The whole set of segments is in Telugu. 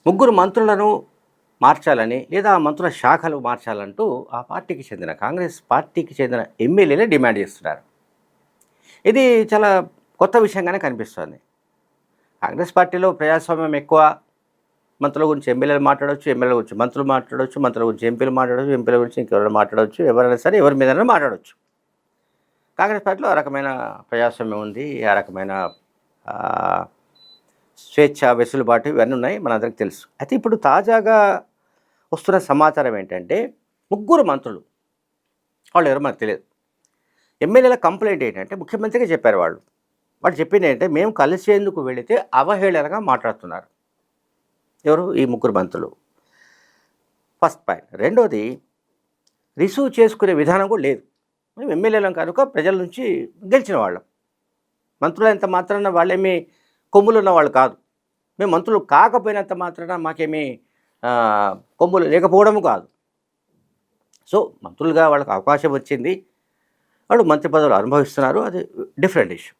ముగ్గురు మంత్రులను మార్చాలని లేదా ఆ మంత్రుల శాఖలు మార్చాలంటూ ఆ పార్టీకి చెందిన కాంగ్రెస్ పార్టీకి చెందిన ఎమ్మెల్యేలే డిమాండ్ చేస్తున్నారు. ఇది చాలా కొత్త విషయంగానే కనిపిస్తుంది. కాంగ్రెస్ పార్టీలో ప్రజాస్వామ్యం ఎక్కువ. మంత్రుల గురించి ఎమ్మెల్యేలు మాట్లాడవచ్చు, ఎమ్మెల్యేల గురించి మంత్రులు మాట్లాడవచ్చు, మంత్రుల గురించి ఎంపీలు మాట్లాడవచ్చు, ఎంపీల గురించి ఇంకెవరైనా మాట్లాడవచ్చు, ఎవరైనా సరే ఎవరి మీదైనా మాట్లాడవచ్చు. కాంగ్రెస్ పార్టీలో ఆ రకమైన ప్రజాస్వామ్యం ఉంది, ఆ రకమైన స్వేచ్ఛ, వెసులుబాటు ఇవన్నీ ఉన్నాయి, మనందరికీ తెలుసు. అయితే ఇప్పుడు తాజాగా వస్తున్న సమాచారం ఏంటంటే ముగ్గురు మంత్రులు, వాళ్ళు ఎవరో మనకు తెలియదు, ఎమ్మెల్యేల కంప్లైంట్ ఏంటంటే ముఖ్యమంత్రిగా చెప్పారు. వాళ్ళు చెప్పింది ఏంటంటే మేము కలిసేందుకు వెళితే అవహేళనగా మాట్లాడుతున్నారు. ఎవరు? ఈ ముగ్గురు మంత్రులు. First point. రెండోది, రిసీవ్ చేసుకునే విధానం కూడా లేదు. మేము ఎమ్మెల్యేలం కనుక ప్రజల నుంచి గెలిచిన వాళ్ళం. మంత్రులు ఎంత మాత్రాన వాళ్ళేమీ కొమ్ములు ఉన్న వాళ్ళు కాదు. మేము మంత్రులు కాకపోయినంత మాత్రాన మాకేమీ కొమ్ములు లేకపోవడము కాదు. సో మంత్రులుగా వాళ్ళకి అవకాశం వచ్చింది, వాళ్ళు మంత్రి పదవులు అనుభవిస్తున్నారు, అది డిఫరెంట్ ఇష్యూ.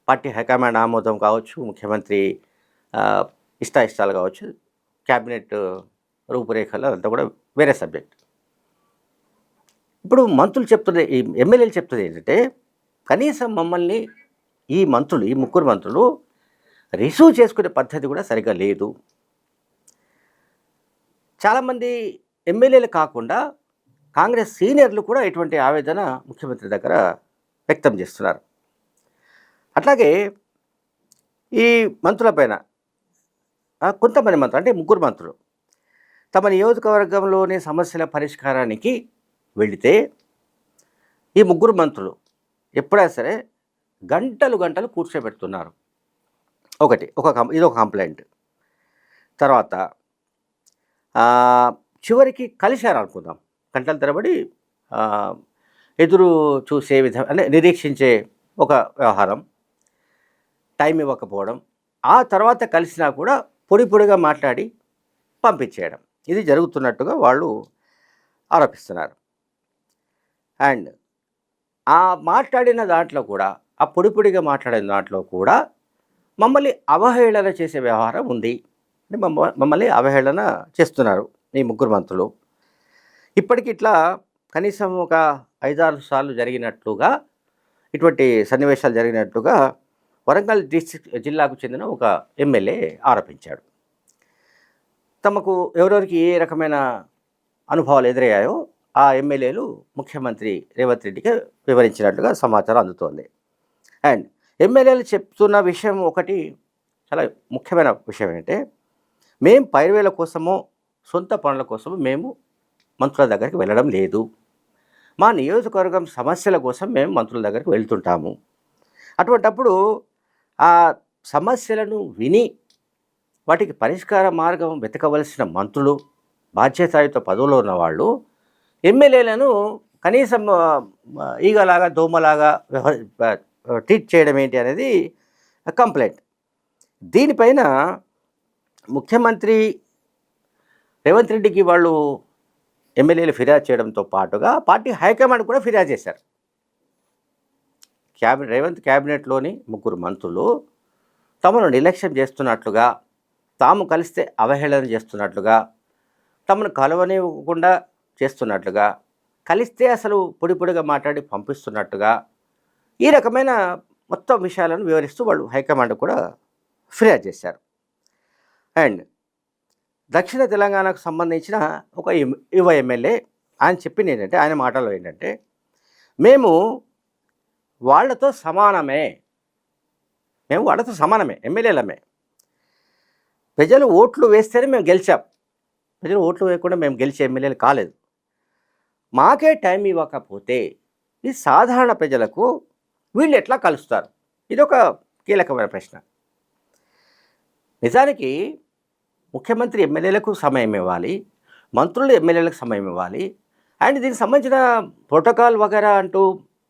పార్టీ హైకమాండ్ ఆమోదం కావచ్చు, ముఖ్యమంత్రి ఇష్టాయిష్టాలు కావచ్చు, క్యాబినెట్ రూపురేఖలు అంతా కూడా వేరే సబ్జెక్ట్. ఇప్పుడు మంత్రులు చెప్తున్నది, ఈ ఎమ్మెల్యేలు చెప్తుంది ఏంటంటే కనీసం మమ్మల్ని ఈ ముగ్గురు మంత్రులు రిసీవ్ చేసుకునే పద్ధతి కూడా సరిగ్గా లేదు. చాలామంది ఎమ్మెల్యేలు కాకుండా కాంగ్రెస్ సీనియర్లు కూడా ఇటువంటి ఆవేదన ముఖ్యమంత్రి దగ్గర వ్యక్తం చేస్తున్నారు. అట్లాగే ఈ మంత్రులపైన కొంతమంది మంత్రులు, అంటే ముగ్గురు మంత్రులు తమ నియోజకవర్గంలోని సమస్యల పరిష్కారానికి వెళితే ఈ ముగ్గురు మంత్రులు ఎప్పుడైనా సరే గంటలు కూర్చోబెడుతున్నారు. ఇది ఒక కంప్లైంట్. తర్వాత చివరికి కలిశారు అనుకుందాం, గంటల తరబడి ఎదురు చూసే విధం, అంటే నిరీక్షించే ఒక వ్యవహారం, టైం ఇవ్వకపోవడం, ఆ తర్వాత కలిసినా కూడా పొడిగా మాట్లాడి పంపించేయడం, ఇది జరుగుతున్నట్టుగా వాళ్ళు ఆరోపిస్తున్నారు. అండ్ ఆ మాట్లాడిన దాంట్లో కూడా, ఆ పొడిగా మాట్లాడిన దాంట్లో కూడా మమ్మల్ని అవహేళన చేసే వ్యవహారం ఉంది. అంటే మమ్మల్ని అవహేళన చేస్తున్నారు ఈ ముగ్గురు మంత్రులు. ఇప్పటికి ఇట్లా కనీసం ఒక 5-6 సార్లు జరిగినట్లుగా, ఇటువంటి సన్నివేశాలు జరిగినట్టుగా వరంగల్ జిల్లాకు చెందిన ఒక ఎమ్మెల్యే ఆరోపించాడు. తమకు ఎవరెవరికి ఏ రకమైన అనుభవాలు ఎదురయ్యాయో ఆ ఎమ్మెల్యేలు ముఖ్యమంత్రి రేవంత్ రెడ్డికి వివరించినట్లుగా సమాచారం అందుతోంది. అండ్ ఎమ్మెల్యేలు చెప్తున్న విషయం ఒకటి చాలా ముఖ్యమైన విషయం ఏంటంటే, మేము పైరువేల కోసమో సొంత పనుల కోసమో మేము మంత్రుల దగ్గరికి వెళ్ళడం లేదు. మా నియోజకవర్గం సమస్యల కోసం మేము మంత్రుల దగ్గరికి వెళ్తుంటాము. అటువంటప్పుడు ఆ సమస్యలను విని వాటికి పరిష్కార మార్గం వెతకవలసిన మంత్రులు, బాధ్యతాయుత పదవులో ఉన్నవాళ్ళు ఎమ్మెల్యేలను కనీసం ఈగలాగా దోమలాగా ట్రీట్ చేయడం ఏంటి అనేది కంప్లైంట్. దీనిపైన ముఖ్యమంత్రి రేవంత్ రెడ్డికి వాళ్ళు ఎమ్మెల్యేలు ఫిర్యాదు చేయడంతో పాటుగా పార్టీ హైకమాండ్ కూడా ఫిర్యాదు చేశారు. రేవంత్ క్యాబినెట్లోని ముగ్గురు మంత్రులు తమను నిర్లక్ష్యం చేస్తున్నట్లుగా, తాము కలిస్తే అవహేళన చేస్తున్నట్లుగా, తమను కలవనివ్వకుండా చేస్తున్నట్లుగా, కలిస్తే అసలు పొడిగా మాట్లాడి పంపిస్తున్నట్టుగా, ఈ రకమైన మొత్తం విషయాలను వివరిస్తూ వాళ్ళు హైకమాండ్ కూడా ఫిర్యాదు చేశారు. అండ్ దక్షిణ తెలంగాణకు సంబంధించిన ఒక యువ ఎమ్మెల్యే ఆయన చెప్పింది ఏంటంటే, ఆయన మాటల్లో ఏంటంటే, మేము వాళ్ళతో సమానమే ఎమ్మెల్యేలమే. ప్రజలు ఓట్లు వేస్తేనే మేము గెలిచాం. ప్రజలు ఓట్లు వేయకుండా మేము గెలిచే ఎమ్మెల్యేలు కాలేదు. మాకే టైం ఇవ్వకపోతే ఈ సాధారణ ప్రజలకు వీళ్ళు ఎట్లా కలుస్తారు? ఇది ఒక కీలకమైన ప్రశ్న. నిజానికి ముఖ్యమంత్రి ఎమ్మెల్యేలకు సమయం ఇవ్వాలి, మంత్రులు ఎమ్మెల్యేలకు సమయం ఇవ్వాలి. అండ్ దీనికి సంబంధించిన ప్రోటోకాల్ వగైరా అంటూ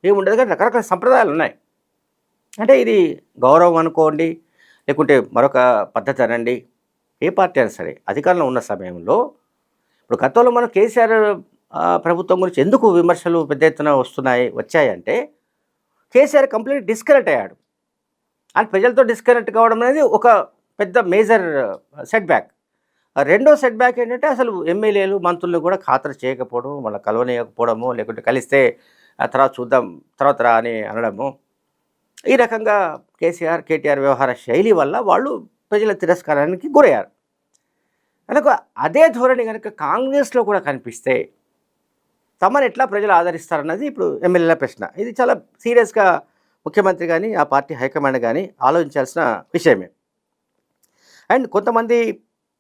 ఏముండదు, కానీ రకరకాల సంప్రదాయాలు ఉన్నాయి. అంటే ఇది గౌరవం అనుకోండి, లేకుంటే మరొక పద్ధతి అనండి, ఏ పార్టీ అయినా సరే అధికారంలో ఉన్న సమయంలో, ఇప్పుడు గతంలో మనం కేసీఆర్ ప్రభుత్వం గురించి ఎందుకు విమర్శలు పెద్ద ఎత్తున వచ్చాయంటే, కేసీఆర్ కంప్లీట్ డిస్కనెక్ట్ అయ్యాడు. అండ్ ప్రజలతో డిస్కనెక్ట్ కావడం అనేది ఒక పెద్ద మేజర్ సెట్ బ్యాక్. రెండో సెట్ బ్యాక్ ఏంటంటే అసలు ఎమ్మెల్యేలు, మంత్రులు కూడా ఖాతరు చేయకపోవడం, వాళ్ళని కలవనీయకపోవడము, లేకుంటే కలిస్తే తర్వాత చూద్దాం, తర్వాత రా అని అనడము. ఈ రకంగా కేసీఆర్, కేటీఆర్ వ్యవహార శైలి వల్ల వాళ్ళు ప్రజల తిరస్కారానికి గురయ్యారు. కనుక అదే ధోరణి కనుక కాంగ్రెస్‌లో కూడా కనిపిస్తే తమను ఎట్లా ప్రజలు ఆదరిస్తారన్నది ఇప్పుడు ఎమ్మెల్యేల ప్రశ్న. ఇది చాలా సీరియస్‌గా ముఖ్యమంత్రి గాని, ఆ పార్టీ హైకమాండ్ గాని ఆలోచించాల్సిన విషయమే. అండ్ కొంతమంది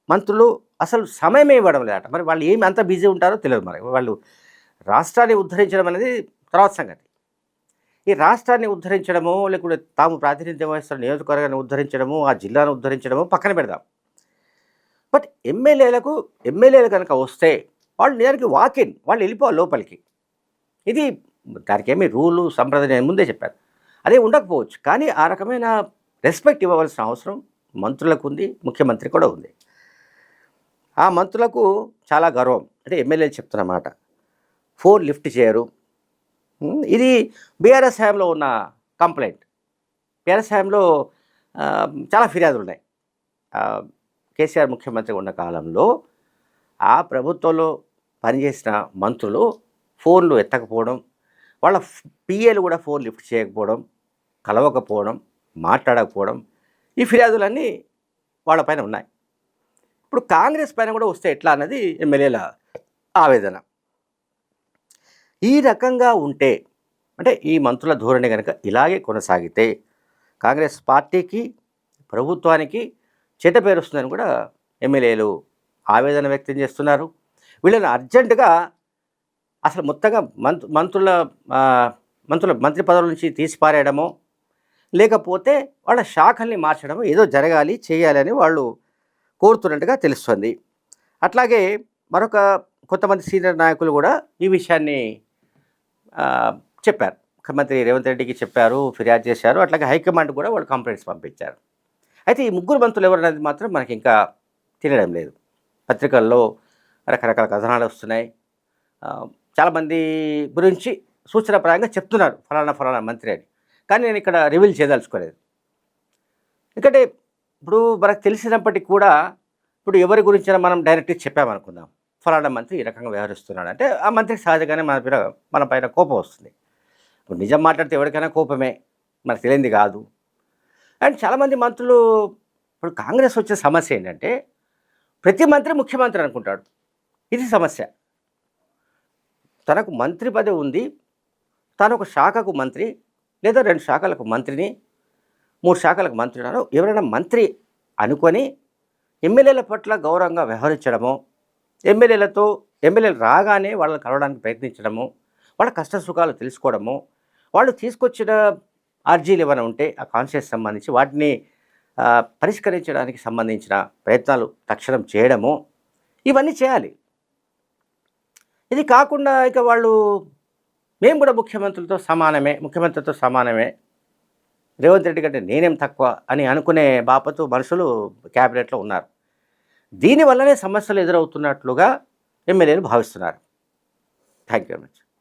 మంత్రులు అసలు సమయమే ఇవ్వడం లేదట. మరి వాళ్ళు ఏమి అంత బిజీ ఉంటారో తెలియదు మరి. వాళ్ళు రాష్ట్రాన్ని ఉద్ధరించడం అనేది తర్వాత సంగతి. ఈ రాష్ట్రాన్ని ఉద్ధరించడమో, లేకుంటే తాము ప్రాతినిధ్యం వహిస్తున్న నియోజకవర్గాన్ని ఉద్ధరించడము, ఆ జిల్లాను ఉద్ధరించడమో పక్కన పెడదాం. బట్ ఎమ్మెల్యేలు కనుక వస్తే వాళ్ళు నిజానికి వాకిన్ వాళ్ళు వెళ్ళిపోవాలి లోపలికి. ఇది దానికేమీ రూలు, సంప్రదాయం ముందే చెప్పారు. అదే ఉండకపోవచ్చు. కానీ ఆ రకమైన రెస్పెక్ట్ ఇవ్వవలసిన అవసరం మంత్రులకు ఉంది, ముఖ్యమంత్రి కూడా ఉంది. ఆ మంత్రులకు చాలా గర్వం. అంటే ఎమ్మెల్యేలు చెప్తున్న మాట. ఫోన్ లిఫ్ట్ చేయరు. ఇది బీఆర్ఎస్ హయాంలో ఉన్న కంప్లైంట్. బీఆర్ఎస్ హయాంలో చాలా ఫిర్యాదులు ఉన్నాయి. కేసీఆర్ ముఖ్యమంత్రి ఉన్న కాలంలో ఆ ప్రభుత్వంలో పనిచేసిన మంత్రులు ఫోన్లు ఎత్తకపోవడం, వాళ్ళ పిఏలు కూడా ఫోన్ లిఫ్ట్ చేయకపోవడం, కలవకపోవడం, మాట్లాడకపోవడం, ఈ ఫిర్యాదులన్నీ వాళ్ళపైన ఉన్నాయి. ఇప్పుడు కాంగ్రెస్ పైన కూడా వస్తే ఎట్లా అన్నది ఎమ్మెల్యేల ఆవేదన. ఈ రకంగా ఉంటే అంటే ఈ మంత్రుల ధోరణి కనుక ఇలాగే కొనసాగితే కాంగ్రెస్ పార్టీకి, ప్రభుత్వానికి చెడ్డ పేరు వస్తుందని కూడా ఎమ్మెల్యేలు ఆవేదన వ్యక్తం చేస్తున్నారు. వీళ్ళని అర్జెంటుగా అసలు మొత్తంగా మంత్రి పదవుల నుంచి తీసిపారేయడమో, లేకపోతే వాళ్ళ శాఖల్ని మార్చడమో ఏదో జరగాలి, చేయాలని వాళ్ళు కోరుతున్నట్టుగా తెలుస్తుంది. అట్లాగే కొంతమంది సీనియర్ నాయకులు కూడా ఈ విషయాన్ని చెప్పారు. ముఖ్యమంత్రి రేవంత్ రెడ్డికి చెప్పారు, ఫిర్యాదు చేశారు. అట్లాగే హైకమాండ్ కూడా వాళ్ళు కంప్లైంట్స్ పంపించారు. అయితే ఈ ముగ్గురు మంత్రులు ఎవరనేది మాత్రం మనకి ఇంకా తెలియడం లేదు. పత్రికల్లో రకరకాల కథనాలు వస్తున్నాయి. చాలామంది గురించి సూచనప్రాయంగా చెప్తున్నారు ఫలానా మంత్రి అని. కానీ నేను ఇక్కడ రివీల్ చేయదలుచుకోలేదు. ఎందుకంటే ఇప్పుడు మనకు తెలిసినప్పటికీ కూడా ఇప్పుడు ఎవరి గురించి మనం డైరెక్ట్గా చెప్పామనుకుందాం, ఫలానా మంత్రి ఈ రకంగా వ్యవహరిస్తున్నాడు అంటే ఆ మంత్రికి సహజంగానే మన పైన కోపం వస్తుంది. ఇప్పుడు నిజం మాట్లాడితే ఎవరికైనా కోపమే, మనకు తెలియంది కాదు. అండ్ చాలామంది మంత్రులు ఇప్పుడు కాంగ్రెస్ వచ్చే సమస్య ఏంటంటే ప్రతి మంత్రి ముఖ్యమంత్రి అనుకుంటాడు. ఇది సమస్య. తనకు మంత్రి పదవి ఉంది, తాను ఒక శాఖకు మంత్రి లేదా 2 శాఖలకు మంత్రిని, 3 శాఖలకు మంత్రిని ఎవరైనా మంత్రి అనుకొని ఎమ్మెల్యేల పట్ల గౌరవంగా వ్యవహరించడము, ఎమ్మెల్యేలు రాగానే వాళ్ళని కలవడానికి ప్రయత్నించడము, వాళ్ళ కష్ట సుఖాలు తెలుసుకోవడము, వాళ్ళు తీసుకొచ్చిన అర్జీలు ఏమైనా ఉంటే ఆ కాన్షియస్ సంబంధించి వాటిని పరిష్కరించడానికి సంబంధించిన ప్రయత్నాలు తక్షణం చేయడము, ఇవన్నీ చేయాలి. ఇది కాకుండా ఇక వాళ్ళు మేము కూడా ముఖ్యమంత్రితో సమానమే, రేవంత్ రెడ్డి కంటే నేనేం తక్కువ అని అనుకునే బాపతు మనుషులు క్యాబినెట్లో ఉన్నారు. దీనివల్లనే సమస్యలు ఎదురవుతున్నట్లుగా ఎమ్మెల్యేలు భావిస్తున్నారు. Thank you very much.